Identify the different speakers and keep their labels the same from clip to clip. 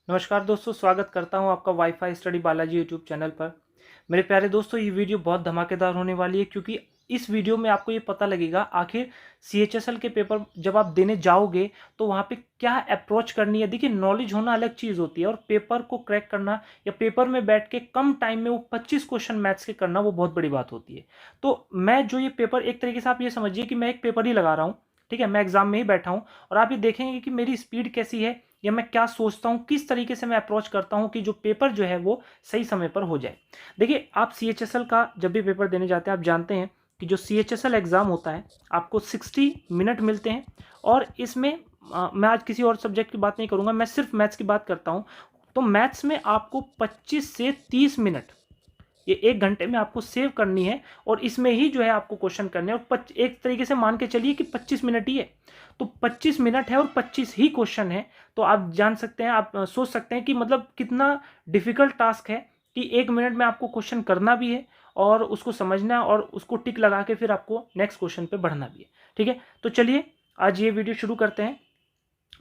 Speaker 1: नमस्कार दोस्तों, स्वागत करता हूं आपका wifi study Balaji YouTube channel पर। मेरे प्यारे दोस्तों, ये वीडियो बहुत धमाकेदार होने वाली है क्योंकि इस वीडियो में आपको ये पता लगेगा आखिर सीएचएसएल के पेपर जब आप देने जाओगे तो वहाँ पे क्या अप्रोच करनी है। देखिए, नॉलेज होना अलग चीज़ होती है और पेपर को क्रैक करना या पेपर में बैठ के कम टाइम में वो 25 क्वेश्चन मैथ्स के करना वो बहुत बड़ी बात होती है। तो मैं जो ये पेपर, एक तरीके से आप ये समझिए कि मैं एक पेपर ही लगा रहा हूँ। ठीक है, मैं एग्जाम में ही बैठा हूँ और आप ये देखेंगे कि मेरी स्पीड कैसी है या मैं क्या सोचता हूँ, किस तरीके से मैं अप्रोच करता हूँ कि जो पेपर जो है वो सही समय पर हो जाए। देखिए, आप सीएचएसएल का जब भी पेपर देने जाते हैं आप जानते हैं कि जो सीएचएसएल एग्जाम होता है आपको 60 मिनट मिलते हैं और इसमें मैं आज किसी और सब्जेक्ट की बात नहीं करूंगा, मैं सिर्फ मैथ्स की बात करता हूं। तो मैथ्स में आपको 25 से 30 मिनट ये एक घंटे में आपको सेव करनी है और इसमें ही जो है आपको क्वेश्चन करने हैं। और एक तरीके से मान के चलिए कि 25 मिनट ही है, तो 25 मिनट है और 25 ही क्वेश्चन है। तो आप जान सकते हैं, आप सोच सकते हैं कि मतलब कितना डिफिकल्ट टास्क है कि एक मिनट में आपको क्वेश्चन करना भी है और उसको समझना और उसको टिक लगा के फिर आपको नेक्स्ट क्वेश्चन पे बढ़ना भी है। ठीक है, तो चलिए आज ये वीडियो शुरू करते हैं।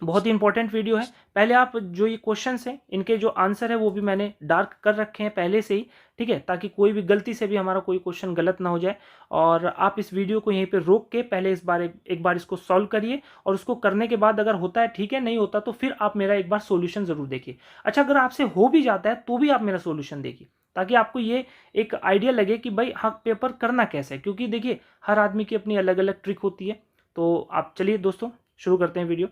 Speaker 1: बहुत ही इंपॉर्टेंट वीडियो है। पहले आप जो ये क्वेश्चंस हैं इनके जो आंसर है वो भी मैंने डार्क कर रखे हैं पहले से ही। ठीक है, ताकि कोई भी गलती से भी हमारा कोई क्वेश्चन गलत ना हो जाए। और आप इस वीडियो को यहीं पे रोक के पहले इस बार एक बार इसको सॉल्व करिए और उसको करने के बाद अगर होता है ठीक है, नहीं होता तो फिर आप मेरा एक बार सोल्यूशन जरूर देखिए। अच्छा, अगर आपसे हो भी जाता है तो भी आप मेरा सोल्यूशन देखिए ताकि आपको ये एक आइडिया लगे कि भाई हाँ पेपर करना कैसे है। क्योंकि देखिए, हर आदमी की अपनी अलग अलग ट्रिक होती है। तो आप चलिए दोस्तों शुरू करते हैं वीडियो।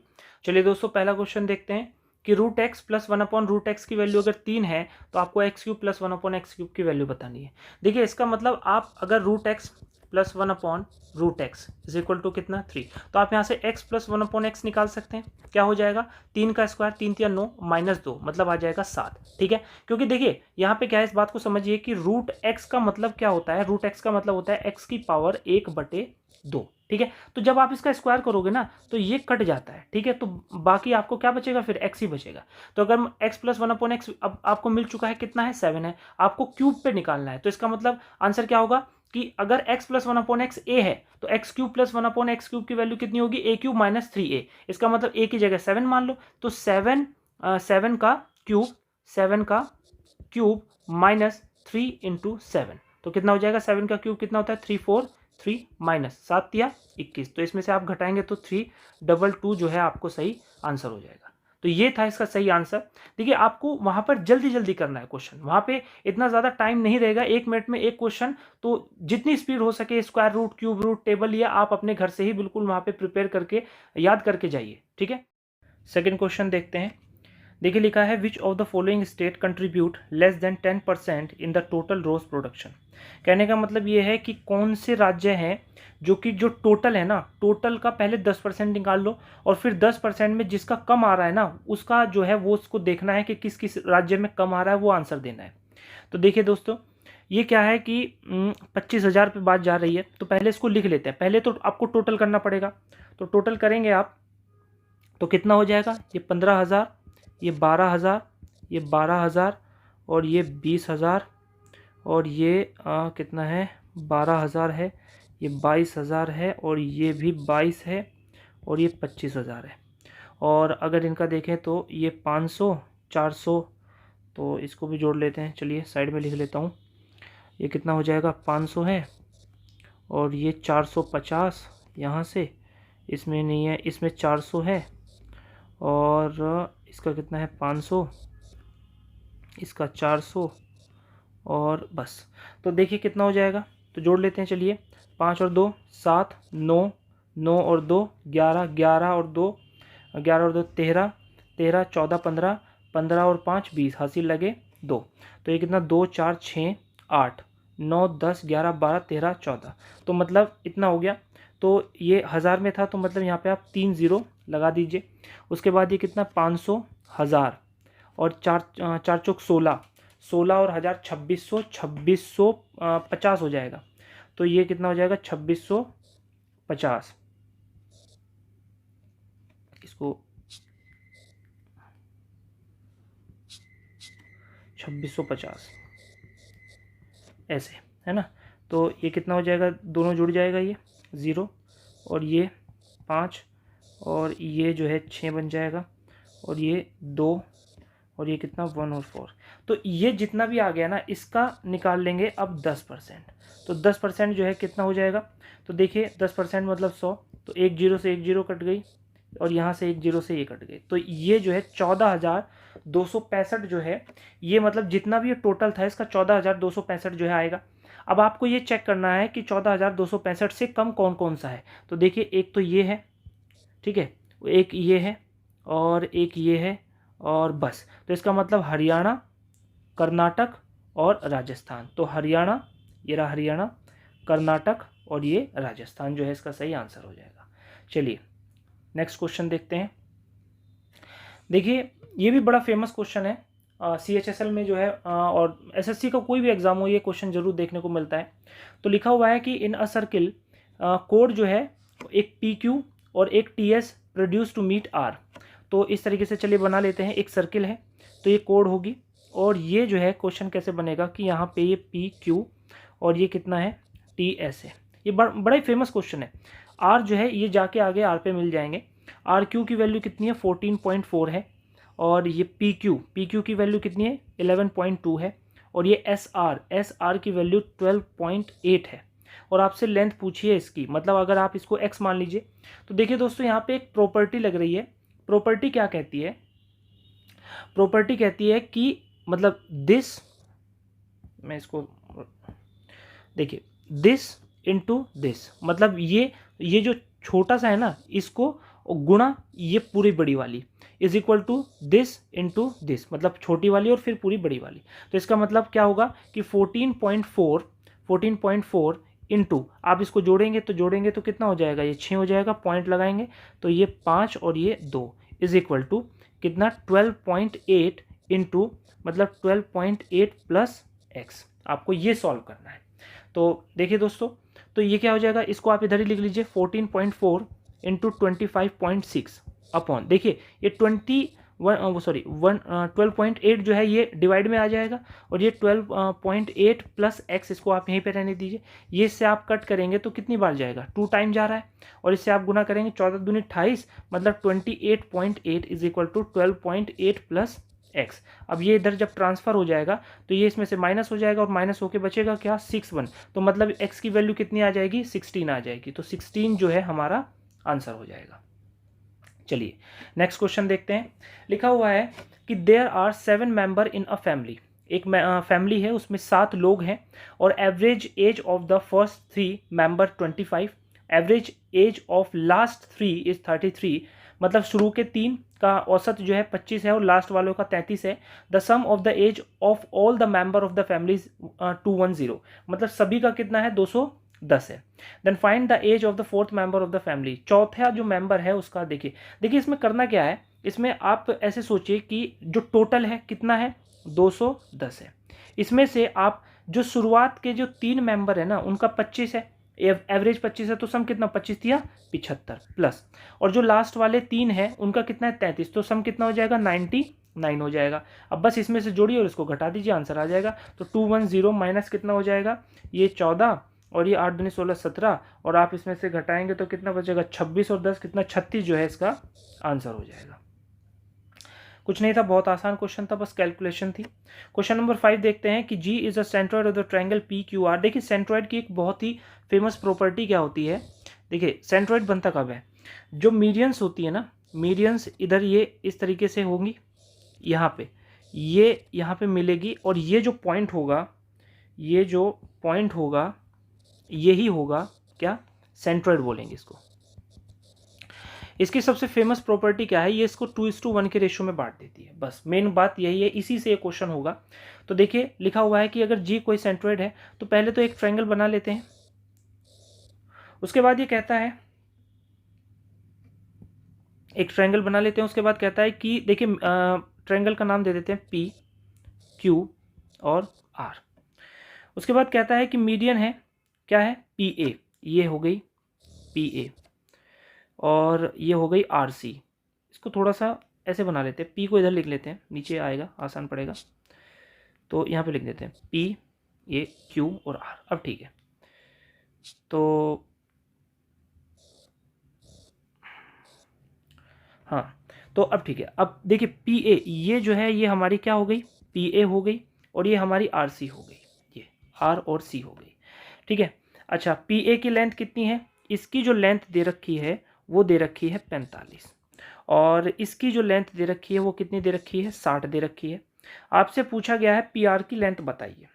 Speaker 1: चलिए दोस्तों, पहला क्वेश्चन देखते हैं कि root X plus one upon root X की वैल्यू अगर 3 है तो आपको X cube plus one upon x cube की वैल्यू बतानी है। देखिए, इसका मतलब आप अगर root X plus one upon root X is equal to कितना 3, तो आप यहाँ से X plus one upon X निकाल सकते हैं। क्या हो जाएगा, 3 का स्क्वायर 3 या 9 -2 मतलब आ जाएगा 7। ठीक है, क्योंकि देखिए यहाँ पे क्या है, इस बात को समझिए कि रूट एक्स का मतलब क्या होता है। रूट एक्स का मतलब होता है एक्स की पावर 1/2। ठीक है, तो जब आप इसका स्क्वायर करोगे ना तो ये कट जाता है। ठीक है, तो बाकी आपको क्या बचेगा, फिर एक्स ही बचेगा। तो अगर x plus one upon x अब आपको मिल चुका है, कितना है 7 है, आपको क्यूब पे निकालना है। तो इसका मतलब आंसर क्या होगा कि अगर x plus one upon x a है तो x cube plus one upon x cube की वैल्यू कितनी होगी, ए क्यूब माइनस 3a। इसका मतलब ए की जगह 7 मान लो, तो 7 का क्यूब 7 का क्यूब माइनस 3 × 7, तो कितना हो जाएगा, 7 का क्यूब कितना होता है 3 माइनस 7 या 21। तो इसमें से आप घटाएंगे तो 322 जो है आपको सही आंसर हो जाएगा। तो ये था इसका सही आंसर। देखिए, आपको वहां पर जल्दी जल्दी करना है क्वेश्चन, वहां पे इतना ज्यादा टाइम नहीं रहेगा, एक मिनट में एक क्वेश्चन। तो जितनी स्पीड हो सके square root, cube root, table या आप अपने घर से ही बिल्कुल वहां पे प्रिपेयर करके याद करके जाइए। ठीक है, सेकेंड क्वेश्चन देखते हैं। देखिए, लिखा है which of the following state contribute less than 10% in the total rose production. कहने का मतलब ये है कि कौन से राज्य हैं जो कि जो टोटल है ना, टोटल का पहले 10% निकाल लो और फिर 10% में जिसका कम आ रहा है ना उसका जो है वो उसको देखना है कि किस किस राज्य में कम आ रहा है, वो आंसर देना है। तो देखिए दोस्तों, ये क्या है कि 25,000 पे बात जा रही है, तो पहले इसको लिख लेते हैं। पहले तो आपको टोटल करना पड़ेगा, तो टोटल करेंगे आप तो कितना हो जाएगा, ये 15,000, ये 12,000, ये 12,000 और ये 20,000 और ये कितना है 12,000 है, ये 22,000 है और ये भी 22 है और ये 25,000 है। और अगर इनका देखें तो ये 500 400, तो इसको भी जोड़ लेते हैं। चलिए साइड में लिख लेता हूँ, ये कितना हो जाएगा 500 है और ये 450 यहाँ से, इसमें नहीं है, इसमें 400 है और इसका कितना है 500, इसका 400 और बस। तो देखिए कितना हो जाएगा, तो जोड़ लेते हैं। चलिए 5 और 2 7, 9, 9 और 2 11, 11 और 2 11 और 2 13, 13 14 15, 15 और 5 20, हासिल लगे 2। तो ये कितना 2 4 6 8 9 10 11 12 13 14, तो मतलब इतना हो गया। तो ये हज़ार में था तो मतलब यहाँ पे आप 3 0 लगा दीजिए। उसके बाद ये कितना 500, 1000 और 4 4 चौक 16, 16 और 1000 2600, 2650 हो जाएगा। तो ये कितना हो जाएगा 2650, इसको 2650 ऐसे है ना। तो ये कितना हो जाएगा, दोनों जुड़ जाएगा, ये 0 और ये 5 और ये जो है 6 बन जाएगा और ये 2 और ये कितना 1 और 4। तो ये जितना भी आ गया ना इसका निकाल लेंगे अब 10%। तो 10% जो है कितना हो जाएगा, तो देखिए 10% मतलब 100, तो एक जीरो से एक जीरो कट गई और यहाँ से एक जीरो से ये कट गई, तो ये जो है 14,265 जो है, ये मतलब जितना भी ये टोटल था इसका 14,265 जो है आएगा। अब आपको ये चेक करना है कि 14,265 से कम कौन कौन सा है। तो देखिए एक तो ये है, ठीक है, एक ये है और एक ये है और बस। तो इसका मतलब हरियाणा, कर्नाटक और राजस्थान। तो हरियाणा, ये रहा हरियाणा, कर्नाटक और ये राजस्थान जो है इसका सही आंसर हो जाएगा। चलिए नेक्स्ट क्वेश्चन देखते हैं। देखिए ये भी बड़ा फेमस क्वेश्चन है, CHSL में जो है और SSC का कोई भी एग्जाम हो ये क्वेश्चन जरूर देखने को मिलता है। तो लिखा हुआ है कि इन अ सर्किल कोड जो है एक PQ और एक TS produce to meet R। तो इस तरीके से चलिए बना लेते हैं, एक सर्किल है तो ये कोड होगी और ये जो है क्वेश्चन कैसे बनेगा कि यहाँ पे ये PQ और ये कितना है TS है। ये बड़ा ही फेमस क्वेश्चन है। R जो है ये जाके आगे R पे मिल जाएंगे। RQ की वैल्यू कितनी है 14.4 है और ये PQ की वैल्यू कितनी है 11.2 है और ये SR की वैल्यू 12.8 है। और आपसे लेंथ पूछिए इसकी, मतलब अगर आप इसको x मान लीजिए। तो देखिए दोस्तों यहाँ पे एक प्रॉपर्टी लग रही है। प्रॉपर्टी क्या कहती है, प्रॉपर्टी कहती है कि मतलब दिस, मैं इसको देखिए दिस इनटू दिस, मतलब ये जो छोटा सा है ना इसको गुणा ये पूरी बड़ी वाली is equal to this into this, मतलब छोटी वाली और फिर पूरी बड़ी वाली। तो इसका मतलब क्या होगा कि 14.4 इंटू, आप इसको जोड़ेंगे तो कितना हो जाएगा, ये 6 हो जाएगा, पॉइंट लगाएंगे तो ये 5 और ये 2 इज इक्वल टू कितना 12.8 इंटू मतलब 12.8 प्लस एक्स। आपको ये सॉल्व करना है। तो देखिए दोस्तों, तो ये क्या हो जाएगा, इसको आप इधर ही लिख लीजिए 14.4 इंटू 25.6 अपॉन, देखिए ये 12.8 जो है ये डिवाइड में आ जाएगा और ये 12.8 प्लस एक्स, इसको आप यहीं पे रहने दीजिए। ये इससे आप कट करेंगे तो कितनी बार जाएगा, 2 टाइम जा रहा है और इससे आप गुना करेंगे 14 दूनी 28, मतलब 28.8 is equal to 12.8 plus X. अब ये इधर जब ट्रांसफर हो जाएगा तो ये इसमें से माइनस हो जाएगा और माइनस होके बचेगा क्या 61, तो मतलब एक्स की वैल्यू कितनी आ जाएगी 16 आ जाएगी। तो 16 जो है हमारा आंसर हो जाएगा। चलिए नेक्स्ट क्वेश्चन देखते हैं। लिखा हुआ है कि there are 7 member in a family, एक फैमिली है उसमें 7 लोग हैं और average age of the first 3 member 25, average age of last 3 is 33, मतलब शुरू के 3 का औसत जो है 25 है और लास्ट वालों का 33 है। The sum of the age of all the member of the family 210, मतलब सभी का कितना है 210 है। Then find the age of the fourth member of the family, चौथा जो मेंबर है उसका देखिए। देखिए इसमें करना क्या है, इसमें आप ऐसे सोचिए कि जो टोटल है कितना है 210 है, इसमें से आप जो शुरुआत के जो 3 मेंबर है ना उनका 25 है, एवरेज 25 है, तो सम कितना 25 या 75 प्लस, और जो लास्ट वाले 3 है उनका कितना है 33, तो सम कितना हो जाएगा 99 हो जाएगा। अब बस इसमें से जोड़िए और इसको घटा दीजिए, आंसर आ जाएगा। तो 210 माइनस कितना हो जाएगा, ये 14 और ये 8 दूनी 16 17, और आप इसमें से घटाएंगे तो कितना बचेगा 26 और 10 कितना 36 जो है इसका आंसर हो जाएगा। कुछ नहीं था, बहुत आसान क्वेश्चन था, बस कैलकुलेशन थी। क्वेश्चन नंबर 5 देखते हैं कि G is a centroid of the triangle PQR। देखिए सेंट्रोइड की एक बहुत ही फेमस प्रॉपर्टी क्या होती है, देखिए सेंट्रोइड बनता कब है, जो मीडियंस होती है ना, मीडियंस इधर ये इस तरीके से होंगी, यहाँ पे ये यहाँ पे मिलेगी और ये जो पॉइंट होगा, ये जो पॉइंट होगा यही होगा क्या, सेंट्रोइड बोलेंगे इसको। इसकी सबसे फेमस प्रॉपर्टी क्या है, ये इसको 2:1 के रेशियो में बांट देती है, बस मेन बात यही है, इसी से ये क्वेश्चन होगा। तो देखिए लिखा हुआ है कि अगर जी कोई सेंट्रोइड है तो पहले तो एक ट्रायंगल बना लेते हैं, उसके बाद ये कहता है एक ट्रायंगल बना लेते हैं, उसके बाद कहता है कि देखिए ट्रायंगल का नाम दे देते हैं P Q और R। उसके बाद कहता है कि मीडियन है क्या है PA, ये हो गई PA और ये हो गई RC। इसको थोड़ा सा ऐसे बना लेते हैं, P को इधर लिख लेते हैं, नीचे आएगा आसान पड़ेगा, तो यहाँ पे लिख देते हैं P, ये Q और R। अब ठीक है, तो हाँ, तो अब ठीक है, अब देखिए पी ए ये जो है ये हमारी क्या हो गई, पी ए हो गई, और ये हमारी आर सी हो गई, ये आर और सी हो गई, ठीक है। अच्छा पी ए की लेंथ कितनी है, इसकी जो लेंथ दे रखी है वो दे रखी है 45, और इसकी जो लेंथ दे रखी है वो कितनी दे रखी है, 60 दे रखी है। आपसे पूछा गया है पी आर की लेंथ बताइए,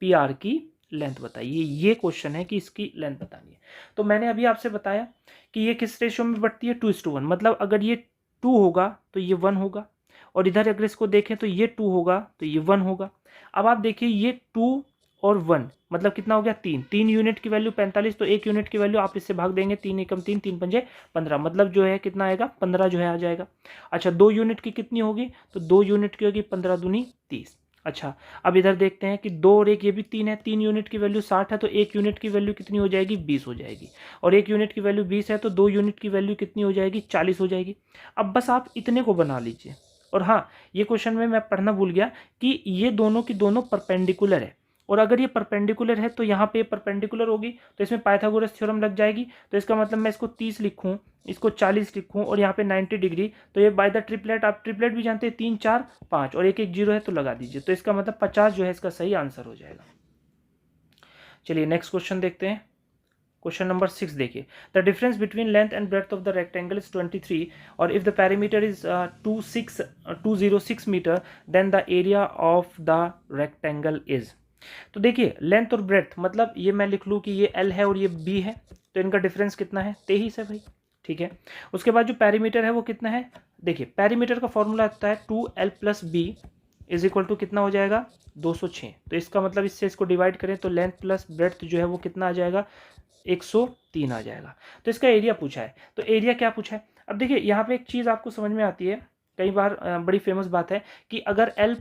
Speaker 1: पी आर की लेंथ बताइए, ये क्वेश्चन है कि इसकी लेंथ बतानी है। तो मैंने अभी आपसे बताया कि ये किस रेशियो में बढ़ती है, 2:1, मतलब अगर ये 2 होगा तो ये 1 होगा, और इधर अगर इसको देखें तो ये 2 होगा तो ये 1 होगा। अब आप देखिए ये 2 और 1 मतलब कितना हो गया, 3 यूनिट की वैल्यू 45, तो 1 यूनिट की वैल्यू आप इससे भाग देंगे, 3 एकम 3, 3 पंजे 15, मतलब जो है कितना आएगा, 15 जो है आ जाएगा। अच्छा 2 यूनिट की कितनी होगी, तो 2 यूनिट की होगी 15 दूनी 30। अच्छा अब इधर देखते हैं कि 2 और 1 ये भी 3 है, 3 यूनिट की वैल्यू 60 है, तो 1 यूनिट की वैल्यू कितनी हो जाएगी, 20 हो जाएगी, और 1 यूनिट की वैल्यू 20 है तो 2 यूनिट की वैल्यू कितनी हो जाएगी, 40 हो जाएगी। अब बस आप इतने को बना लीजिए। और हाँ ये क्वेश्चन में मैं पढ़ना भूल गया कि ये दोनों की दोनों परपेंडिकुलर है, और अगर ये परपेंडिकुलर है तो यहाँ पे परपेंडिकुलर होगी तो इसमें पाइथागोरस थ्योरम लग जाएगी। तो इसका मतलब मैं इसको 30 लिखूँ, इसको 40 लिखूँ, और यहाँ पे 90 डिग्री, तो ये बाय द ट्रिपलेट, आप ट्रिपलेट भी जानते हैं, 3 4 5 और 1 1 0 है तो लगा दीजिए, तो इसका मतलब 50 जो है इसका सही आंसर हो जाएगा। चलिए नेक्स्ट क्वेश्चन देखते हैं। क्वेश्चन नंबर 6 देखिए, the difference between length and breadth of the rectangle is 23, और if the perimeter is 206 metre then the area of the rectangle is. तो देखिए लेंथ और ब्रेड्थ, मतलब ये मैं लिख लूँ कि ये L है और ये B है, तो इनका डिफरेंस कितना है, 23 है भाई, ठीक है। उसके बाद जो पेरीमीटर है वो कितना है, देखिए पेरीमीटर का फॉर्मूला आता है 2L + B is equal to कितना हो जाएगा, 206। तो इसका मतलब इससे इसको डिवाइड करें तो लेंथ प्लस ब्रेड्थ जो है वो कितना आ जाएगा, 103 आ जाएगा। तो इसका एरिया पूछा है, तो एरिया क्या पूछा है। अब देखिए यहाँ पे एक चीज़ आपको समझ में आती है, कई बार बड़ी फेमस बात है कि अगर L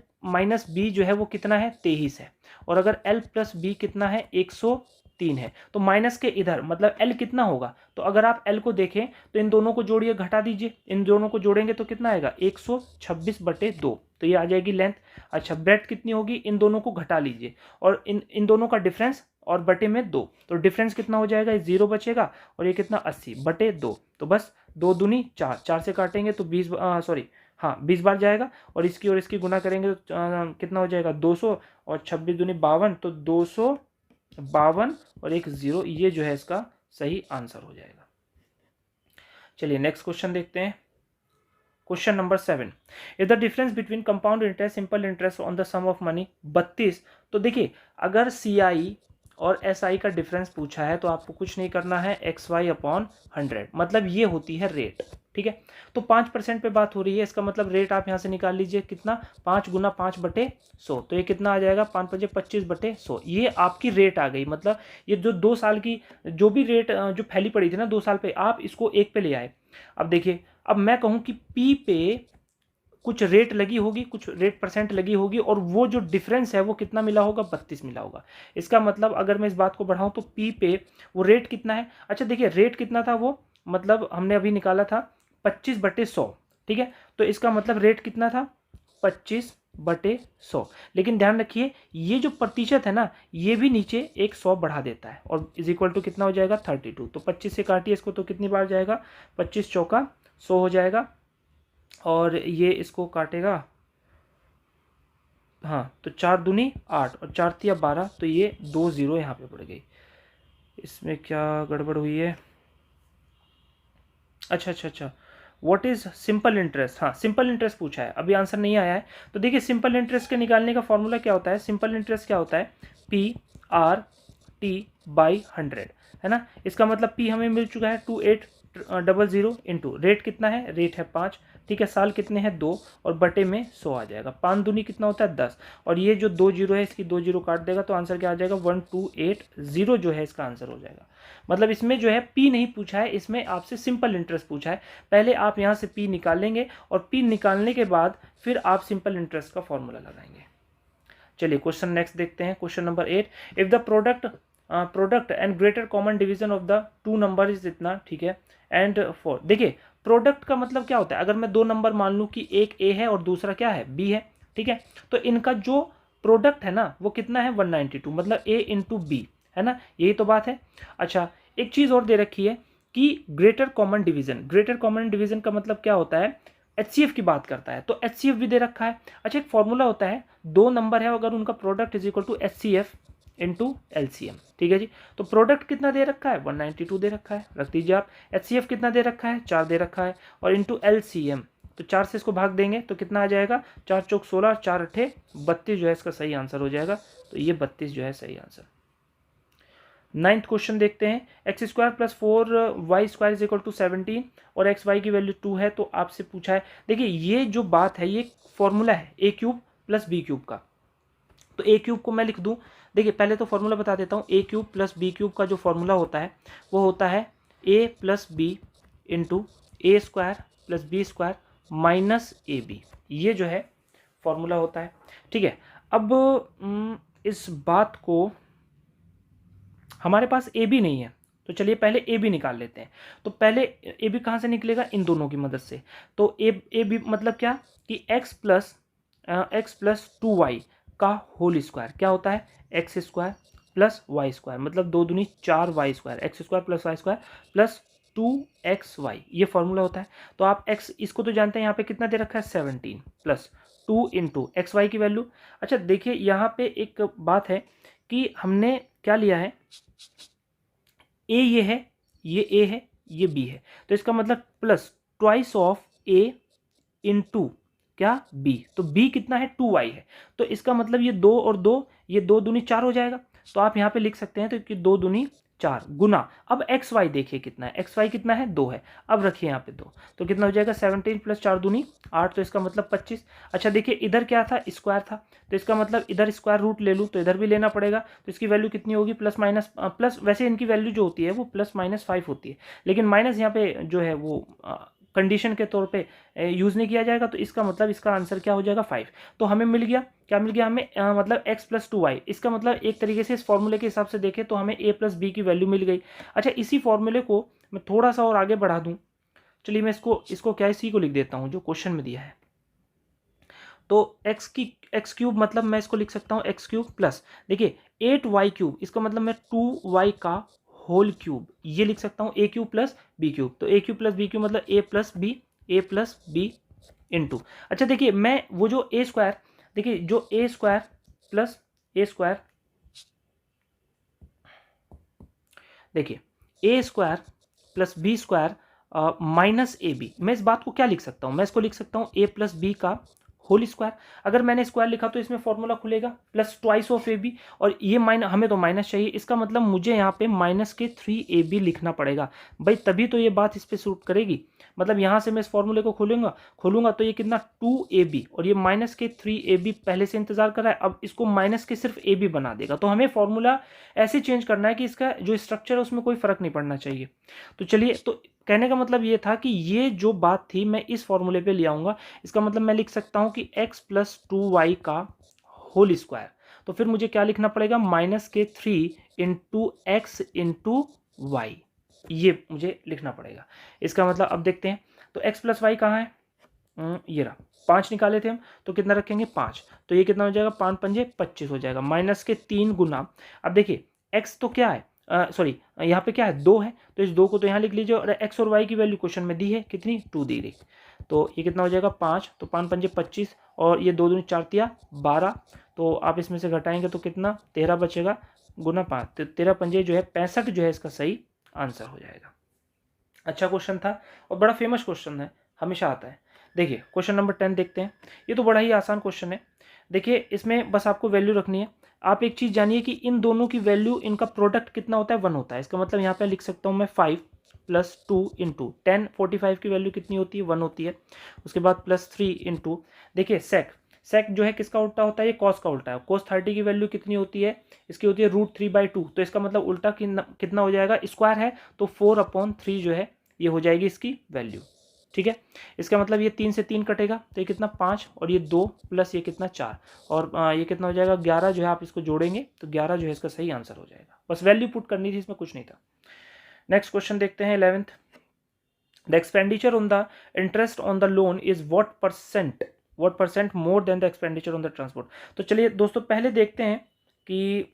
Speaker 1: - B जो है वो कितना है, 23 है, और अगर L + B कितना है, 103 है, तो माइनस के इधर मतलब L कितना होगा, तो अगर आप L को देखें तो इन दोनों को जोड़िए, घटा दीजिए, इन दोनों को जोड़ेंगे तो कितना आएगा, 126/2, तो ये आ जाएगी लेंथ। अच्छा ब्रेड्थ कितनी होगी, इन दोनों को घटा लीजिए, और इन दोनों का डिफरेंस और बटे में 2, तो डिफरेंस कितना हो जाएगा, 0 बचेगा, और ये कितना 80/2, तो बस 2 दूनी 4, 4 से काटेंगे तो 20 सॉरी हाँ 20 बार जाएगा, और इसकी गुना करेंगे तो कितना हो जाएगा, 200, और 26 दूनी 52, तो 252 और एक 0, ये जो है इसका सही आंसर हो जाएगा। चलिए नेक्स्ट क्वेश्चन देखते हैं। Question number 7, if the difference between compound interest simple interest on the sum of money 32। तो देखिए अगर CI और SI का डिफरेंस पूछा है तो आपको कुछ नहीं करना है, XY/100, मतलब ये होती है रेट, ठीक है। तो 5% पे बात हो रही है, इसका मतलब रेट आप यहाँ से निकाल लीजिए कितना, 5 × 5/100, तो ये कितना आ जाएगा, 5 × 5 = 25/100, ये आपकी रेट आ गई। मतलब ये जो 2 साल की जो भी रेट जो फैली पड़ी थी ना 2 साल पे, आप इसको 1 पे ले आए। अब देखिए अब मैं कहूँ कि P पे कुछ रेट लगी होगी, कुछ रेट % लगी होगी, और वो जो डिफरेंस है वो कितना मिला होगा, 32 मिला होगा। इसका मतलब अगर मैं इस बात को बढ़ाऊं तो P पे वो रेट कितना है। अच्छा देखिए रेट कितना था वो, मतलब हमने अभी निकाला था 25/100, ठीक है। तो इसका मतलब रेट कितना था, 25/100, लेकिन ध्यान रखिए ये जो प्रतिशत है ना ये भी नीचे एक 100 बढ़ा देता है, और इज इक्वल टू कितना हो जाएगा, 32। तो 25 से काटिए इसको तो कितनी बार जाएगा, 25 चौका 100 हो जाएगा, और ये इसको काटेगा, हाँ तो 4 दूनी 8 और 4 तिया 12, तो ये 2 0 यहाँ पे पड़ गई। इसमें क्या गड़बड़ हुई है, अच्छा व्हाट इज सिंपल इंटरेस्ट, हाँ सिंपल इंटरेस्ट पूछा है, अभी आंसर नहीं आया है। तो देखिए सिंपल इंटरेस्ट के निकालने का फॉर्मूला क्या होता है, सिंपल इंटरेस्ट क्या होता है, PR/T/100, है ना। इसका मतलब P हमें मिल चुका है 2800 इंटू रेट कितना है, रेट है 5, ठीक है, साल कितने हैं 2, और बटे में 100 आ जाएगा, 5 दूनी कितना होता है 10, और ये जो 2 0 है इसकी 2 0 काट देगा, तो आंसर क्या आ जाएगा, 1280 जो है इसका आंसर हो जाएगा। मतलब इसमें जो है P नहीं पूछा है, इसमें आपसे सिंपल इंटरेस्ट पूछा है। पहले आप यहाँ से P निकालेंगे, और P निकालने के बाद फिर आप सिंपल इंटरेस्ट का फॉर्मूला लगाएंगे। चलिए क्वेश्चन नेक्स्ट देखते हैं। Question number 8, if the product and greater common division of the 2 number is इतना, ठीक है, एंड 4। देखिए प्रोडक्ट का मतलब क्या होता है, अगर मैं 2 नंबर मान लूँ कि एक A है और दूसरा क्या है, B है, ठीक है, तो इनका जो प्रोडक्ट है ना वो कितना है, 192, मतलब A × B, है ना, यही तो बात है। अच्छा एक चीज़ और दे रखी है कि ग्रेटर कॉमन डिवीजन का मतलब क्या होता है, HCF की बात करता है तो HCF भी दे रखा है। अच्छा, एक फॉर्मूला होता है, दो नंबर है अगर उनका product is equal to HCF into LCM, ठीक है जी। तो प्रोडक्ट कितना दे रखा है, 192 दे रखा है, रख दीजिए आप। HCF कितना दे रखा है, 4 दे रखा है, और इंटू LCM, तो 4 से इसको भाग देंगे तो कितना आ जाएगा, 4 चौक 16, 4 अट्ठे 32 जो है इसका सही आंसर हो जाएगा। तो ये 32 जो है सही आंसर। 9th क्वेश्चन देखते हैं, x square plus 4y square is equal to 17 और एक्स वाई की वैल्यू 2 है। तो आपसे पूछा है, देखिए ये जो बात है ये फॉर्मूला है ए क्यूब प्लस बी क्यूब का। तो ए क्यूब को मैं लिख दूं, देखिए पहले तो फॉर्मूला बता देता हूँ। A cube plus b cube का जो फॉर्मूला होता है वो होता है a plus b into a square plus b square minus a b, ये जो है फॉर्मूला होता है, ठीक है। अब इस बात को, हमारे पास ए बी नहीं है तो चलिए पहले ए बी निकाल लेते हैं। तो पहले ए बी कहाँ से निकलेगा, इन दोनों की मदद से। तो ए बी मतलब क्या कि x प्लस 2y का होल स्क्वायर क्या होता है, x square plus y square, मतलब 2 दूनी 4y square, x square plus y square plus 2xy, ये फॉर्मूला होता है। तो आप x इसको तो जानते हैं, यहाँ पे कितना दे रखा है 17 प्लस 2 इंटू एक्स वाई की वैल्यू। अच्छा देखिए यहाँ पे एक बात है कि हमने क्या लिया है, ए ये है, ये ए है, ये बी है, तो इसका मतलब plus twice of A into क्या बी, तो बी कितना है 2y है, तो इसका मतलब ये 2 और 2, ये 2 दूनी 4 हो जाएगा। तो आप यहाँ पे लिख सकते हैं तो कि 2 दूनी 4 गुना, अब एक्स वाई देखिए कितना है, एक्स वाई कितना है 2 है, अब रखिए यहाँ पे 2, तो कितना हो जाएगा 17 प्लस 4 दूनी 8, तो इसका मतलब 25। अच्छा देखिए इधर क्या था, स्क्वायर था, तो इसका मतलब इधर स्क्वायर रूट ले लूँ तो इधर भी लेना पड़ेगा, तो इसकी वैल्यू कितनी होगी प्लस माइनस प्लस, वैसे इनकी वैल्यू जो होती है वो प्लस माइनस 5 होती है, लेकिन माइनस यहाँ पे जो है वो कंडीशन के तौर पे यूज़ नहीं किया जाएगा, तो इसका मतलब इसका आंसर क्या हो जाएगा 5। तो हमें मिल गया, क्या मिल गया हमें, मतलब x प्लस 2y, इसका मतलब एक तरीके से इस फॉर्मूले के हिसाब से देखें तो हमें a प्लस बी की वैल्यू मिल गई। अच्छा इसी फॉर्मूले को मैं थोड़ा सा और आगे बढ़ा दूं, चलिए मैं इसको क्या है सी को लिख देता हूं जो क्वेश्चन में दिया है। तो एक्स क्यूब मतलब मैं इसको लिख सकता हूँ एक्स क्यूब प्लस, देखिए 8y क्यूब, इसका मतलब मैं 2y का होल क्यूब, ये लिख सकता हूँ a cube plus b cube. तो ए क्यूब प्लस बी क्यूब मतलब ए प्लस बी इंटू, अच्छा देखिए मैं वो जो ए स्क्वायर, देखिए जो a square plus a square, देखिए a square plus b square minus a b, मैं इस बात को क्या लिख सकता हूँ, मैं इसको लिख सकता हूँ ए प्लस बी का होल स्क्वायर। अगर मैंने स्क्वायर लिखा तो इसमें फॉर्मूला खुलेगा plus twice of a b, और ये माइनस, हमें तो माइनस चाहिए, इसका मतलब मुझे यहाँ पे माइनस के 3ab लिखना पड़ेगा भाई, तभी तो ये बात इस पे सूट करेगी। मतलब यहाँ से मैं इस फॉर्मूले को खोलूंगा तो ये कितना 2ab, और ये माइनस के 3ab पहले से इंतजार कर रहा है, अब इसको माइनस के सिर्फ ab बना देगा। तो हमें फॉर्मूला ऐसे चेंज करना है कि इसका जो स्ट्रक्चर है उसमें कोई फर्क नहीं पड़ना चाहिए। तो चलिए, तो कहने का मतलब ये था कि ये जो बात थी मैं इस फॉर्मूले पे ले आऊंगा, इसका मतलब मैं लिख सकता हूं कि x प्लस 2y का होल स्क्वायर, तो फिर मुझे क्या लिखना पड़ेगा माइनस के 3 इंटू एक्स इंटू वाई, ये मुझे लिखना पड़ेगा। इसका मतलब अब देखते हैं, तो x प्लस वाई कहाँ है, ये रहा, 5 निकाले थे हम, तो कितना रखेंगे 5, तो ये कितना हो जाएगा 5 पंजे 25 हो जाएगा, माइनस के 3 गुना। अब देखिए x तो क्या है, सॉरी यहाँ पे क्या है 2 है, तो इस 2 को तो यहाँ लिख लीजिए, और एक्स और वाई की वैल्यू क्वेश्चन में दी है कितनी 2 दी गई, तो ये कितना हो जाएगा 5, तो 5 पंजे 25, और ये 2 दूनी 4 तिया 12, तो आप इसमें से घटाएंगे तो कितना 13 बचेगा, गुना 5, तो 13 पंजे जो है 65 जो है इसका सही आंसर हो जाएगा। अच्छा क्वेश्चन था और बड़ा फेमस क्वेश्चन है, हमेशा आता है। देखिए क्वेश्चन नंबर 10 देखते हैं, ये तो बड़ा ही आसान क्वेश्चन है। देखिए इसमें बस आपको वैल्यू रखनी है। आप एक चीज़ जानिए कि इन दोनों की वैल्यू, इनका प्रोडक्ट कितना होता है 1 होता है, इसका मतलब यहाँ पे लिख सकता हूँ मैं 5 प्लस 2 इंटू 10, 45 की वैल्यू कितनी होती है 1 होती है, उसके बाद प्लस 3 इंटू, देखिए सेक जो है किसका उल्टा होता है, ये कॉस का उल्टा है, कॉस 30 की वैल्यू कितनी होती है, इसकी होती है √3/2, तो इसका मतलब उल्टा कितना हो जाएगा, स्क्वायर है तो 4/3 जो है ये हो जाएगी इसकी वैल्यू, ठीक है। इसका मतलब ये 3 से 3 कटेगा तो ये कितना 5, और ये 2 प्लस ये कितना 4, और ये कितना हो जाएगा 11 जो है, आप इसको जोड़ेंगे तो 11 जो है इसका सही आंसर हो जाएगा। बस वैल्यू पुट करनी थी, इसमें कुछ नहीं था। नेक्स्ट क्वेश्चन देखते हैं 11th, the expenditure on the interest on the loan is what percent more than the expenditure on the transport. तो चलिए दोस्तों पहले देखते हैं कि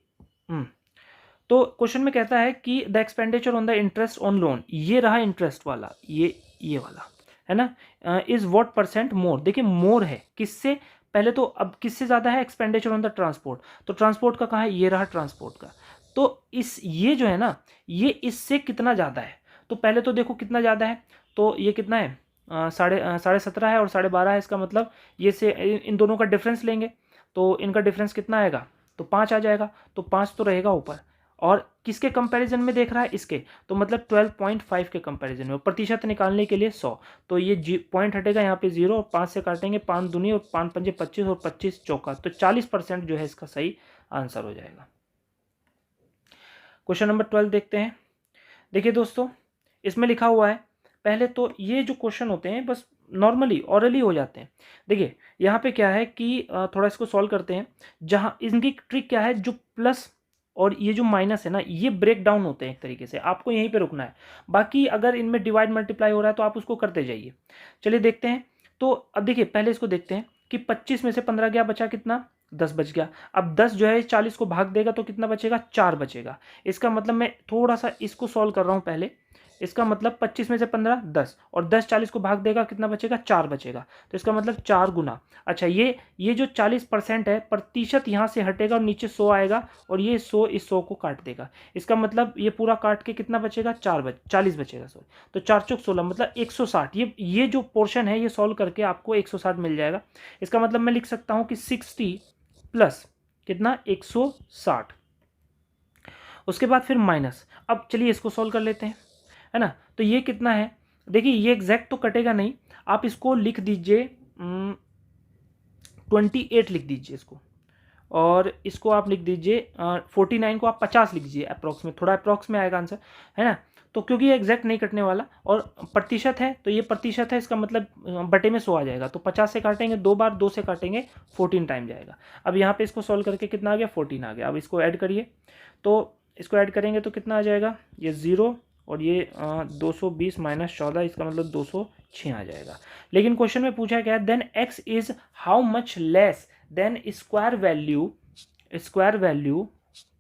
Speaker 1: तो क्वेश्चन में कहता है कि the expenditure on the interest on loan, ये रहा इंटरेस्ट वाला, ये वाला है ना, इज व्हाट परसेंट मोर। देखिए मोर है किससे, पहले तो अब किससे ज़्यादा है, एक्सपेंडिचर ऑन द ट्रांसपोर्ट। तो ट्रांसपोर्ट का कहाँ है, ये रहा ट्रांसपोर्ट का। तो इस ये जो है ना, ये इससे कितना ज़्यादा है, तो पहले तो देखो कितना ज़्यादा है, तो ये कितना है, साढ़े 17 है और 12.5 है। इसका मतलब ये से इन दोनों का डिफरेंस लेंगे तो इनका डिफरेंस कितना आएगा, तो 5 आ जाएगा। तो 5 तो रहेगा ऊपर, और किसके कंपैरिजन में देख रहा है, इसके, तो मतलब 12.5 के कंपैरिजन में। प्रतिशत निकालने के लिए 100, तो ये पॉइंट हटेगा यहाँ पे 0 और 5 से काटेंगे, 5 दूनी और 5 पंजे 25 और 25 चौका, तो 40% जो है इसका सही आंसर हो जाएगा। क्वेश्चन नंबर 12 देखते हैं। देखिए दोस्तों, इसमें लिखा हुआ है, पहले तो ये जो क्वेश्चन होते हैं बस नॉर्मली ऑरली हो जाते हैं। देखिए यहाँ पे क्या है कि थोड़ा इसको सॉल्व करते हैं। जहाँ इनकी ट्रिक क्या है, जो प्लस और ये जो माइनस है ना, ये ब्रेक डाउन होते हैं एक तरीके से, आपको यहीं पे रुकना है। बाकी अगर इनमें डिवाइड मल्टीप्लाई हो रहा है तो आप उसको करते जाइए। चलिए देखते हैं। तो अब देखिए पहले इसको देखते हैं कि 25 में से 15 गया, बचा कितना, 10 बच गया। अब 10 जो है 40 को भाग देगा तो कितना बचेगा, 4 बचेगा। इसका मतलब मैं थोड़ा सा इसको सॉल्व कर रहा हूँ पहले। इसका मतलब 25 में से 15 10, और 10 40 को भाग देगा, कितना बचेगा, 4 बचेगा। तो इसका मतलब 4 गुना। अच्छा ये जो 40% है, प्रतिशत यहाँ से हटेगा और नीचे 100 आएगा, और ये 100 इस 100 को काट देगा। इसका मतलब ये पूरा काट के कितना बचेगा, 40 बचेगा, सॉरी। तो 4 चौक 16 मतलब 160। ये जो पोर्शन है ये सॉल्व करके आपको 160 मिल जाएगा। इसका मतलब मैं लिख सकता हूँ कि 60 प्लस कितना, 160। उसके बाद फिर माइनस। अब चलिए इसको सॉल्व कर लेते हैं, है ना। तो ये कितना है, देखिए ये एग्जैक्ट तो कटेगा नहीं, आप इसको लिख दीजिए 28 लिख दीजिए इसको, और इसको आप लिख दीजिए 49 को आप 50 लिख दीजिए, अप्रॉक्स में, थोड़ा अप्रॉक्स में आएगा आंसर, है ना। तो क्योंकि ये एग्जैक्ट नहीं कटने वाला और प्रतिशत है, तो ये प्रतिशत है, इसका मतलब बटे में 100 आ जाएगा। तो 50 से काटेंगे 2 बार, 2 से काटेंगे 14 टाइम जाएगा। अब यहाँ पे इसको सॉल्व करके कितना आ गया, 14 आ गया। अब इसको ऐड करिए, तो इसको ऐड करेंगे तो कितना आ जाएगा, ये 0 और ये 220 माइनस 14, इसका मतलब 206 आ जाएगा। लेकिन क्वेश्चन में पूछा गया then x is how much less than square value,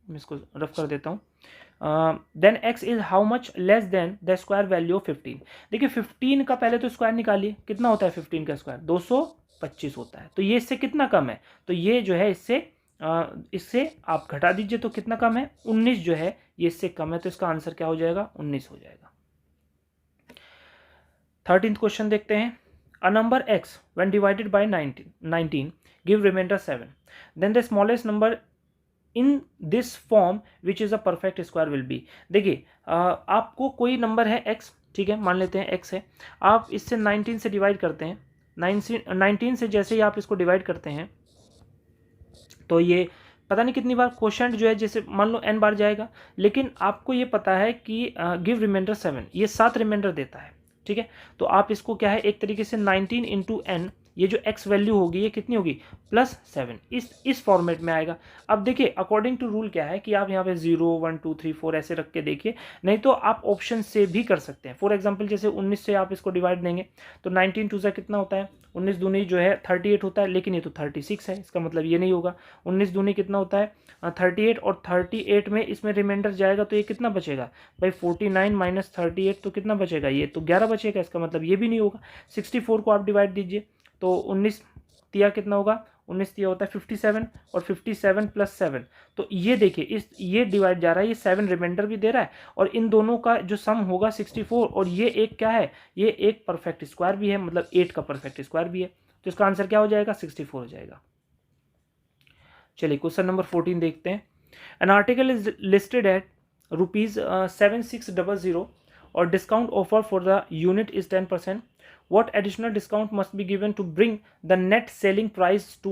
Speaker 1: मैं इसको रफ कर देता हूँ, then x is how much less than the square value of 15। देखिए 15 का पहले तो स्क्वायर निकालिए, कितना होता है 15 का स्क्वायर, 225 होता है। तो ये इससे कितना कम है, तो ये जो है इससे आप घटा दीजिए तो कितना कम है, 19 जो है ये इससे कम है। तो इसका आंसर क्या हो जाएगा, 19 हो जाएगा। 13th क्वेश्चन देखते हैं। A number x when divided by 19 give remainder 7, then the smallest number in this form which is a perfect square will be। देखिए आपको कोई नंबर है x, ठीक है, मान लेते हैं x है, आप इससे 19 से डिवाइड करते हैं, 19 से जैसे ही आप इसको डिवाइड करते हैं तो ये पता नहीं कितनी बार क्वोशंट जो है, जैसे मान लो n बार जाएगा, लेकिन आपको ये पता है कि गिव रिमाइंडर 7, ये 7 रिमाइंडर देता है, ठीक है। तो आप इसको क्या है, एक तरीके से 19 इंटू n, ये जो x वैल्यू होगी ये कितनी होगी, +7, इस फॉर्मेट में आएगा। अब देखिए अकॉर्डिंग टू रूल क्या है कि आप यहाँ पे 0 1 2 3 4 ऐसे रख के देखिए, नहीं तो आप ऑप्शन से भी कर सकते हैं। फॉर एग्जांपल जैसे 19 से आप इसको डिवाइड देंगे तो 19 2 से कितना होता है, 19 दूनी जो है 38 होता है, लेकिन ये तो 36 है, इसका मतलब ये नहीं होगा। 19 दूनी कितना होता है 38, और 38 में इसमें रिमाइंडर जाएगा तो ये कितना बचेगा भाई, 49 माइनस 38 तो कितना बचेगा, ये तो 11 बचेगा, इसका मतलब ये भी नहीं होगा। 64 को आप डिवाइड दीजिए तो 19 तिया कितना होगा, 19 तिया होता है 57, और 57 प्लस 7, तो ये देखिए ये डिवाइड जा रहा है, ये 7 रिमाइंडर भी दे रहा है, और इन दोनों का जो सम होगा 64, और ये एक क्या है, ये एक परफेक्ट स्क्वायर भी है, मतलब 8 का परफेक्ट स्क्वायर भी है। तो इसका आंसर क्या हो जाएगा, 64 हो जाएगा। चलिए क्वेश्चन नंबर 14 देखते हैं। An article is listed at ₹7600 और discount offer for the unit is 10%. What additional discount must be given to bring the net selling price to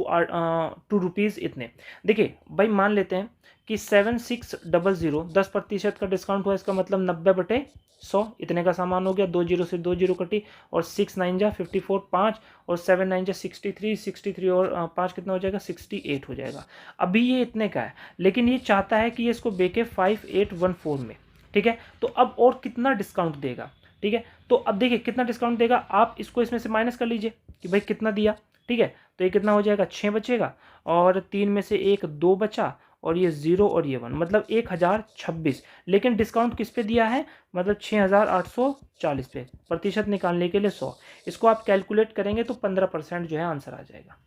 Speaker 1: rupees इतने। देखिए भाई मान लेते हैं कि 7600 10% का डिस्काउंट हुआ, इसका मतलब 90/100 इतने का सामान हो गया। 2 जीरो से 2 जीरो कटी, और 6 9 जा 54, 5 और 7 9 जा 63 और 5 कितना हो जाएगा, 68 हो जाएगा। अभी ये इतने का है, लेकिन ये चाहता है कि ये इसको बेके 5814 में, ठीक है। तो अब और कितना डिस्काउंट देगा, ठीक है। तो अब देखिए कितना डिस्काउंट देगा, आप इसको इसमें से माइनस कर लीजिए कि भाई कितना दिया, ठीक है। तो ये कितना हो जाएगा, 6 बचेगा, और 3 में से 1 2 बचा, और ये 0 और ये 1, मतलब 1026, लेकिन डिस्काउंट किस पे दिया है, मतलब 6840 पे, प्रतिशत निकालने के लिए 100। इसको आप कैलकुलेट करेंगे तो 15% जो है आंसर आ जाएगा।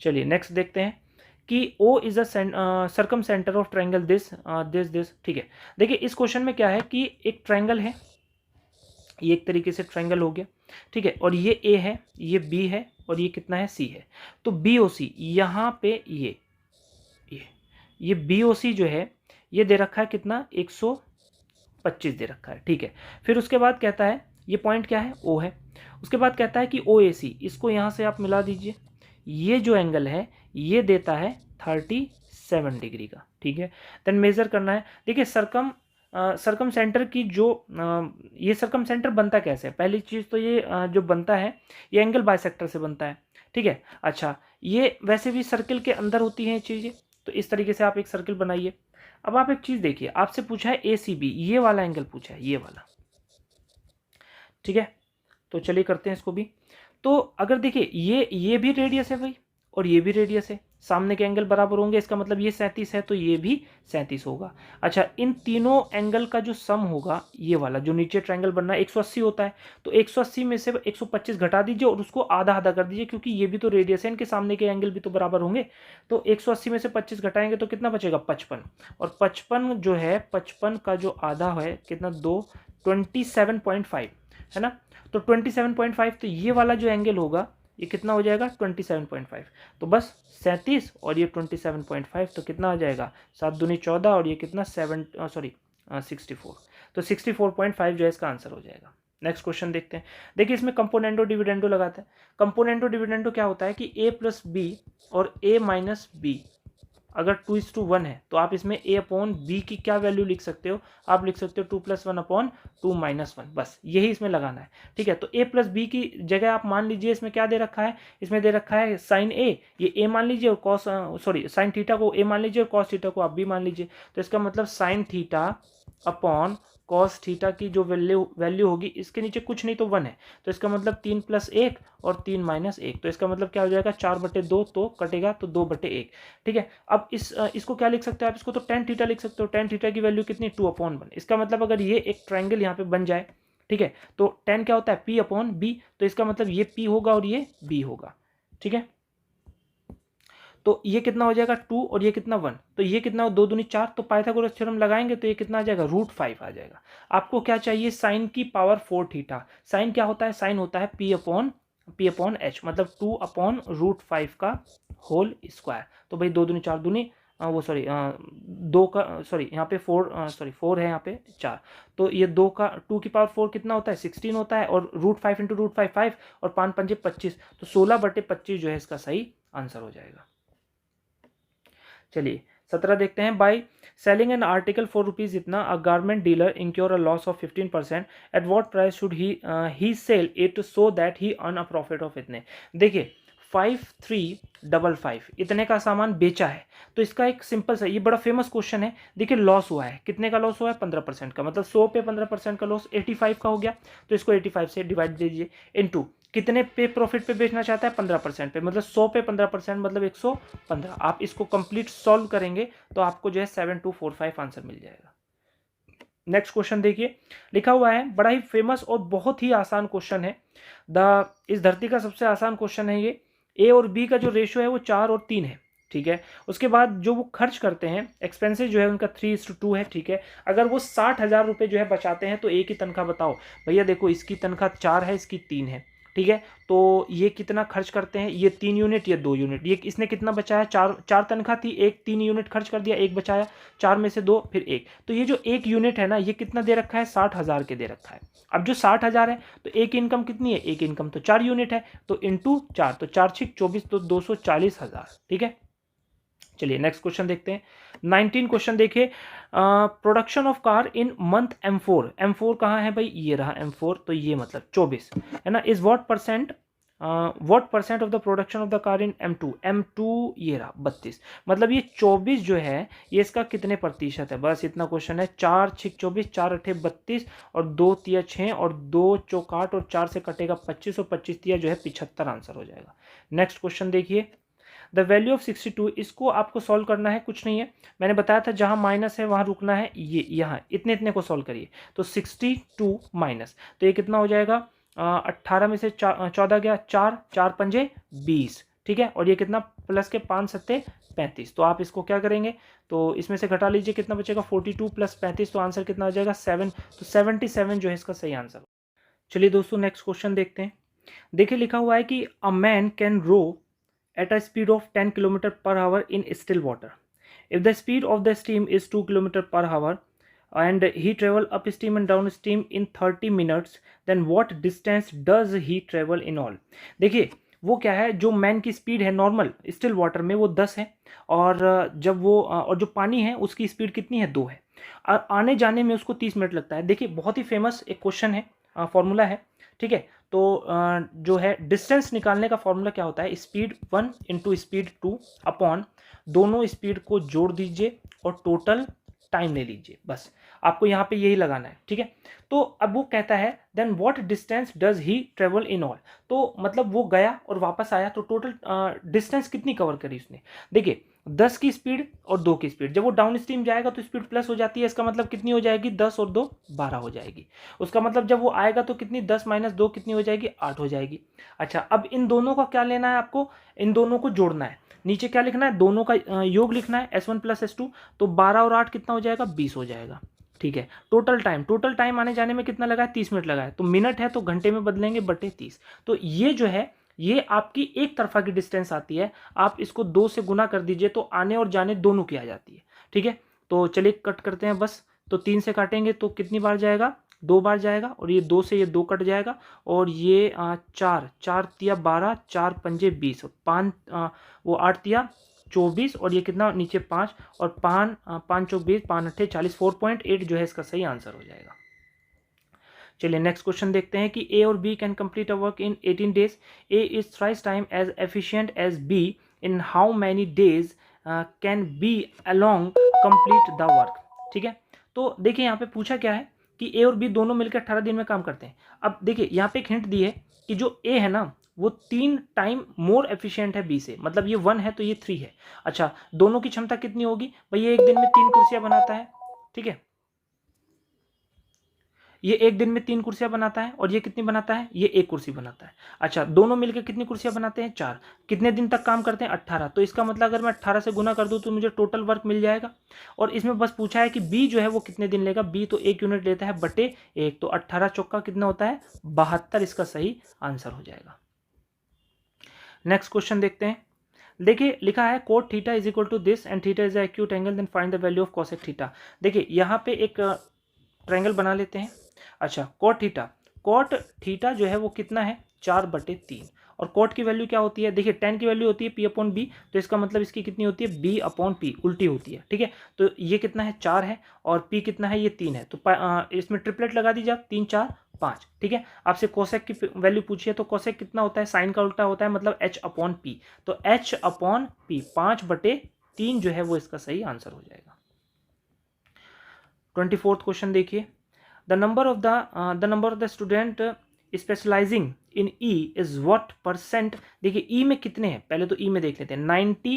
Speaker 1: चलिए नेक्स्ट देखते हैं कि O is a circum centre of triangle this. ठीक है, देखिए इस क्वेश्चन में क्या है कि एक ट्रायंगल है, ये एक तरीके से ट्रायंगल हो गया, ठीक है, और ये A है, ये B है, और ये कितना है, C है। तो BOC यहाँ पे ये BOC जो है ये दे रखा है कितना, 125 दे रखा है, ठीक है। फिर उसके बाद कहता है ये पॉइंट क्या है, O है। उसके बाद कहता है कि OAC, इसको यहाँ से आप मिला दीजिए, ये जो एंगल है ये देता है 37 डिग्री का, ठीक है। देन मेजर करना है, देखिए सरकम सेंटर की जो ये सरकम सेंटर बनता कैसे है, पहली चीज़ तो ये जो बनता है ये एंगल बाइसेक्टर से बनता है, ठीक है। अच्छा, ये वैसे भी सर्किल के अंदर होती हैं चीज़ें, तो इस तरीके से आप एक सर्किल बनाइए। अब आप एक चीज़ देखिए, आपसे पूछा है ACB, ये वाला एंगल पूछा है, ये वाला, ठीक है। तो चलिए करते हैं इसको भी। तो अगर देखिए ये भी रेडियस है भाई, और ये भी रेडियस है, सामने के एंगल बराबर होंगे, इसका मतलब ये 37 है तो ये भी 37 होगा। अच्छा, इन तीनों एंगल का जो सम होगा, ये वाला जो नीचे ट्रायंगल बनना है 180 होता है, तो 180 में से 125 घटा दीजिए और उसको आधा आधा कर दीजिए, क्योंकि ये भी तो रेडियस है, इनके सामने के एंगल भी तो बराबर होंगे। तो 180 में से 25 घटाएंगे तो कितना बचेगा, 55, और 55 जो है 55 का जो आधा है कितना, 27.5 है ना। तो 27.5, तो ये वाला जो एंगल होगा ये कितना हो जाएगा, 27.5। तो बस 37 और ये 27.5, तो कितना आ जाएगा, 7 दूनी 14, और ये कितना 64, तो 64.5 जो है इसका आंसर हो जाएगा। नेक्स्ट क्वेश्चन देखते हैं। देखिए इसमें कंपोनेंडो डिविडेंडो लगाते हैं। कंपोनेंडो डिविडेंडो क्या होता है कि A+B और A-B अगर 2:1 है तो आप इसमें A/B की क्या वैल्यू लिख सकते हो, आप लिख सकते हो 2+1/2 - 1, बस यही इसमें लगाना है, ठीक है। तो A+B की जगह आप मान लीजिए इसमें क्या दे रखा है, इसमें दे रखा है साइन A, ये A मान लीजिए, और साइन थीटा को A मान लीजिए और कॉस थीटा को आप B मान लीजिए। तो इसका मतलब sine theta upon cos theta की जो वैल्यू होगी, इसके नीचे कुछ नहीं तो 1 है, तो इसका मतलब 3 + 1 और 3 - 1, तो इसका मतलब क्या हो जाएगा, 4/2, तो कटेगा तो 2/1, ठीक है। अब इसको क्या लिख सकते हो आप, इसको तो tan थीटा लिख सकते हो। tan थीटा की वैल्यू कितनी, 2/1। इसका मतलब अगर ये एक ट्रायंगल यहाँ पे बन जाए, ठीक है, तो tan क्या होता है, P/B, तो इसका मतलब ये P होगा और ये B होगा, ठीक है। तो ये कितना हो जाएगा, 2, और ये कितना 1, तो ये कितना, 2 दूनी 4, तो पाइथागोरस थ्योरम लगाएंगे तो ये कितना आ जाएगा, √5 आ जाएगा। आपको क्या चाहिए, साइन की पावर 4 थीटा। साइन क्या होता है, साइन होता है P/H, मतलब 2/√5 का होल स्क्वायर। तो भाई 2 दूनी 4 दूनी दो का, यहाँ पे 4 है, यहाँ पे 4, तो ये 2 की पावर 4 कितना होता है, 16 होता है, और √5 × √5 5, और 5 × 5 = 25, तो 16/25 जो है इसका सही आंसर हो जाएगा। चलिए 17 देखते हैं। By selling an article for rupees इतना, a garment dealer incur a loss of 15%, at what price should he sell it so that he earn a profit of इतने। देखिए 5355 इतने का सामान बेचा है, तो इसका एक सिंपल सा, ये बड़ा फेमस क्वेश्चन है। देखिए लॉस हुआ है, कितने का लॉस हुआ है, 15% का, मतलब 100 पे 15% का लॉस 85 का हो गया, तो इसको 85 से डिवाइड दीजिए, इनटू कितने पे प्रॉफिट पे बेचना चाहता है, 15% पे, मतलब 100 पे 15%, मतलब 115। आप इसको कंप्लीट सॉल्व करेंगे तो आपको जो है 7245 आंसर मिल जाएगा। नेक्स्ट क्वेश्चन देखिए, लिखा हुआ है, बड़ा ही फेमस और बहुत ही आसान क्वेश्चन है, इस धरती का सबसे आसान क्वेश्चन है ये। A और B का जो रेशियो है वो 4 और 3 है, ठीक है। उसके बाद जो वो खर्च करते हैं, एक्सपेंसेस जो है उनका 3:2 है, ठीक है। अगर वो 60,000 रुपये जो है बचाते हैं तो A की तनख्वाह बताओ। भैया देखो, इसकी तनख्वाह 4 है, इसकी 3 है, ठीक है। तो ये कितना खर्च करते हैं, ये 3 यूनिट, ये 2 यूनिट, ये इसने कितना बचाया, 4 तनख्वाह थी, एक 3 यूनिट खर्च कर दिया, एक बचाया, 4 में से 2 फिर 1, तो ये जो 1 यूनिट है ना, ये कितना दे रखा है, 60,000 के दे रखा है। अब जो 60,000 है, तो एक इनकम कितनी है, एक इनकम तो 4 यूनिट है, तो इंटू 4, तो 4 6 24, तो 240,000, ठीक है। चलिए नेक्स्ट क्वेश्चन देखते हैं। 19 क्वेश्चन देखिए, production of car in month M4, M4 कहाँ है भाई, ये रहा M4, तो ये मतलब 24 है ना, is what percent of the production of the car in M2 ये रहा 32, मतलब ये 24 जो है ये इसका कितने प्रतिशत है, बस इतना क्वेश्चन है। 4 6 24, 4 8 32, और 2 3 6, और 2 चौक 8, और 4 से कटेगा 25, और 25 जो है 75 आंसर हो जाएगा। नेक्स्ट क्वेश्चन देखिए, द वैल्यू ऑफ 62, इसको आपको सॉल्व करना है, कुछ नहीं है, मैंने बताया था जहाँ माइनस है वहाँ रुकना है, ये यहाँ इतने इतने को सॉल्व करिए। तो 62 माइनस, तो ये कितना हो जाएगा, 18 में से 14 गया, 4 4 पंजे 20, ठीक है, और ये कितना प्लस के 5 सत्ते 35। तो आप इसको क्या करेंगे, तो इसमें से घटा लीजिए, कितना बचेगा 42 प्लस 35, तो आंसर कितना आ जाएगा 7। तो 77 जो है इसका सही आंसर। चलिए दोस्तों नेक्स्ट क्वेश्चन देखते हैं। देखिए लिखा हुआ है कि a man can row at a speed of 10 kilometre per hour in still water. If the speed of the steam is 2 kilometre per hour and he travel up stream and down stream in 30 minutes, then what distance does he travel in all। देखिए वो क्या है, जो man की speed है normal still water में वो 10 है, और जब वो और जो पानी है उसकी स्पीड कितनी है, 2 है, और आने जाने में उसको 30 मिनट लगता है। देखिए बहुत ही फेमस एक क्वेश्चन है, फॉर्मूला है, ठीक है। तो जो है डिस्टेंस निकालने का फॉर्मूला क्या होता है, स्पीड 1 इंटू स्पीड 2 अपॉन दोनों स्पीड को जोड़ दीजिए और टोटल टाइम ले लीजिए, बस आपको यहाँ पे यही लगाना है, ठीक है। तो अब वो कहता है then what distance does he travel in all, तो मतलब वो गया और वापस आया, तो टोटल डिस्टेंस कितनी कवर करी उसने। देखिए 10 की स्पीड और 2 की स्पीड, जब वो डाउन स्ट्रीम जाएगा तो स्पीड प्लस हो जाती है, इसका मतलब कितनी हो जाएगी, 10 और 2 12 हो जाएगी। उसका मतलब जब वो आएगा तो कितनी, 10 माइनस 2 कितनी हो जाएगी, 8 हो जाएगी। अच्छा अब इन दोनों का क्या लेना है आपको, इन दोनों को जोड़ना है, नीचे क्या लिखना है, दोनों का योग लिखना है, S1 प्लस S2, तो 12 और 8 कितना हो जाएगा, 20 हो जाएगा, ठीक है। टोटल टाइम आने जाने में कितना लगा है, 30 मिनट लगा है, तो मिनट है तो घंटे में बदलेंगे बटे 30। तो ये जो है ये आपकी एक तरफा की डिस्टेंस आती है, आप इसको 2 से गुना कर दीजिए तो आने और जाने दोनों की आ जाती है, ठीक है। तो चलिए कट करते हैं बस, तो 3 से काटेंगे तो कितनी बार जाएगा, 2 बार जाएगा, और ये 2 से ये 2 कट जाएगा, और ये 4 4 तिया 12, 4 पंजे 20, और 5 वो 8 तिया 24, और ये कितना नीचे 5, और 5 5 चौक 20, 5 अट्ठे 40, 4.8 जो है इसका सही आंसर हो जाएगा। चलिए नेक्स्ट क्वेश्चन देखते हैं कि ए और B can complete a work in 18 days, A is thrice time as efficient as B, in how many days can B alone complete the work, ठीक है। तो देखिए यहाँ पे पूछा क्या है कि ए और बी दोनों मिलकर 18 दिन में काम करते हैं। अब देखिए यहाँ पे एक हिंट दी है कि जो ए है ना वो 3 टाइम मोर एफिशिएंट है बी से, मतलब ये 1 है तो ये 3 है। अच्छा दोनों की क्षमता कितनी होगी भाई, ये एक दिन में 3 कुर्सियां बनाता है, ठीक है, ये एक दिन में 3 कुर्सियां बनाता है, और ये कितनी बनाता है, ये 1 कुर्सी बनाता है। अच्छा दोनों मिलकर कितनी कुर्सियां बनाते हैं, 4, कितने दिन तक काम करते हैं, 18। तो इसका मतलब अगर मैं 18 से गुना कर दूं तो मुझे टोटल वर्क मिल जाएगा। और इसमें बस पूछा है कि बी जो है वो कितने दिन लेगा, बी तो 1 यूनिट लेता है बटे 1, तो 18 चौका कितना होता है 72, इसका सही आंसर हो जाएगा। नेक्स्ट क्वेश्चन देखते हैं। देखिए लिखा है cot theta is equal to this and theta is acute angle, then find the value of cosec theta. देखिए यहाँ पे एक ट्रायंगल बना लेते हैं। अच्छा कोट थीटा जो है वो कितना है, 4/3, और कोट की वैल्यू क्या होती है, देखिए tan की वैल्यू होती है P अपॉन बी, तो इसका मतलब इसकी कितनी होती है B अपॉन P, उल्टी होती है, ठीक है। तो ये कितना है 4 है, और P कितना है ये 3 है, तो इसमें ट्रिपलेट लगा दीजिए आप, 3 4 5, ठीक है। आपसे कोसेक की वैल्यू पूछिए तो कोसेक कितना होता है, साइन का उल्टा होता है, मतलब H अपॉन P, तो H अपॉन P 5/3 जो है वो इसका सही आंसर हो जाएगा। 24th क्वेश्चन देखिए, the number of the student specializing in E is what percent। देखिए E में कितने हैं, पहले तो E में देख लेते हैं, 90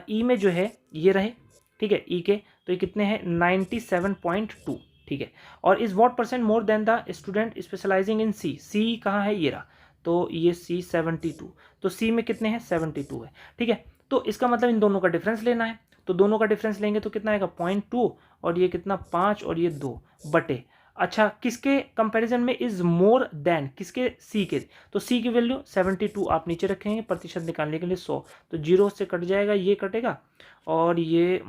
Speaker 1: E में जो है ये रहे, ठीक है, E के तो ये कितने हैं 97.2, ठीक है। और is what percent more than the student specialising in C, C कहाँ है ये रहा, तो ये C 72, तो C में कितने हैं 72 है, ठीक है। तो इसका मतलब इन दोनों का डिफरेंस लेना है, तो दोनों का डिफरेंस लेंगे तो कितना आएगा 0.2, और ये कितना 5, और ये 2 बटे, अच्छा किसके कंपैरिजन में इज मोर देन, किसके सी के, तो सी की वैल्यू 72 आप नीचे रखेंगे, प्रतिशत निकालने के लिए 100, तो 0 से कट जाएगा, ये कटेगा, और ये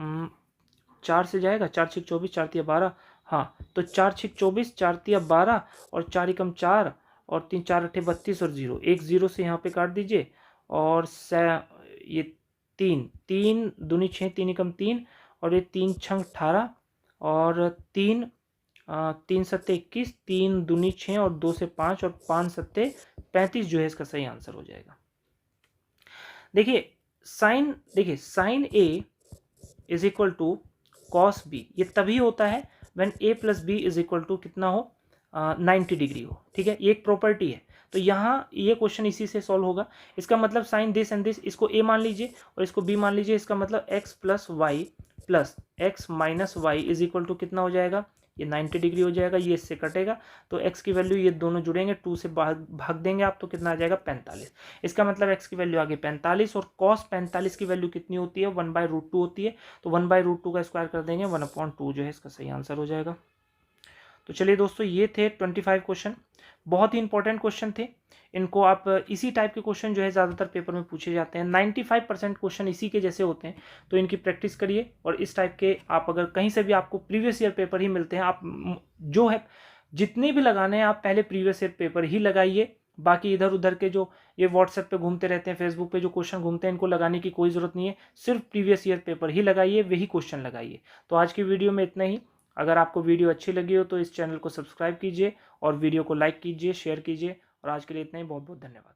Speaker 1: 4 से जाएगा, 4 6 24, 4 3 12, हाँ तो 4 6 24, 4 3 12, और 4 एकम 4, और 3 4 8 32, और 0 एक 0 से यहाँ पे काट दीजिए, और ये 3 दूनी 6, 3 एकम 3, और ये 3 छंग 18, और 3 3 सत्ते 21, 3 दूनी 6, और 2 से 5, और 5 सत्ते 35 जो है इसका सही आंसर हो जाएगा। देखिए sin a is equal to cos b, ये तभी होता है when a plus b is equal to कितना हो 90 डिग्री हो, ठीक है, ये एक प्रॉपर्टी है। तो यहाँ ये क्वेश्चन इसी से सॉल्व होगा। इसका मतलब साइन दिस एंड दिस, इसको ए मान लीजिए और इसको बी मान लीजिए। इसका मतलब x plus y is equal to कितना हो जाएगा, ये 90 डिग्री हो जाएगा, ये इससे कटेगा तो x की वैल्यू, ये दोनों जुड़ेंगे 2 से भाग देंगे आप, तो कितना आ जाएगा 45। इसका मतलब x की वैल्यू आ गई 45 और cos 45 की वैल्यू कितनी होती है, 1/√2 होती है। तो 1/√2 का स्क्वायर कर देंगे, 1/2 जो है इसका सही आंसर हो जाएगा। तो चलिए दोस्तों, ये थे 25 क्वेश्चन, बहुत ही इंपॉर्टेंट क्वेश्चन थे। इनको आप इसी टाइप के क्वेश्चन जो है ज़्यादातर पेपर में पूछे जाते हैं, 95% क्वेश्चन इसी के जैसे होते हैं। तो इनकी प्रैक्टिस करिए और इस टाइप के आप अगर कहीं से भी आपको प्रीवियस ईयर पेपर ही मिलते हैं, आप जो है जितने भी लगाने हैं आप पहले प्रीवियस ईयर पेपर ही लगाइए। बाकी इधर उधर के जो ये व्हाट्सएप पे घूमते रहते हैं, फेसबुक पे जो क्वेश्चन घूमते हैं, इनको लगाने की कोई ज़रूरत नहीं है। सिर्फ प्रीवियस ईयर पेपर ही लगाइए, वही क्वेश्चन लगाइए। तो आज की वीडियो में इतना ही। अगर आपको वीडियो अच्छी लगी हो तो इस चैनल को सब्सक्राइब कीजिए और वीडियो को लाइक कीजिए, शेयर कीजिए। और आज के लिए इतना ही, बहुत बहुत धन्यवाद।